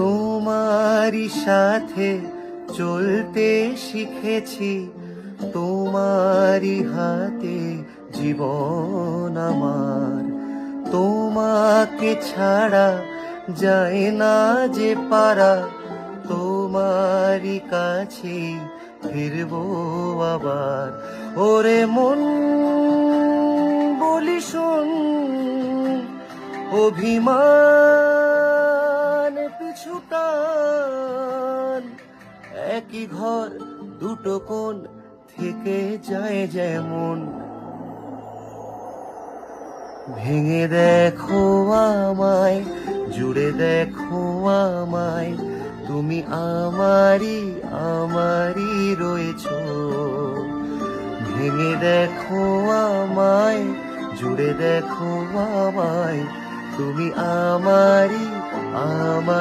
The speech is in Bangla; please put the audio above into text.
তোমারই সাথে চলতে শিখেছি, তোমারই হাতে জীবন আমার। তোমাকে ছাড়া যায় না যে পারা, তোমারই কাছে ফিরবো আবার। ওরে মন বলি শোন, অভিমান পিছু টান, একই ঘর দুটো কোণ থেকে যায় যেমন। ভেঙে দেখো আমায়, জুড়ে দেখো আমায়, তুমি আমারই আমারই রয়েছো। ভেঙে দেখো আমায়, জুড়ে দেখো আমায়, তুমি আমারই আমার।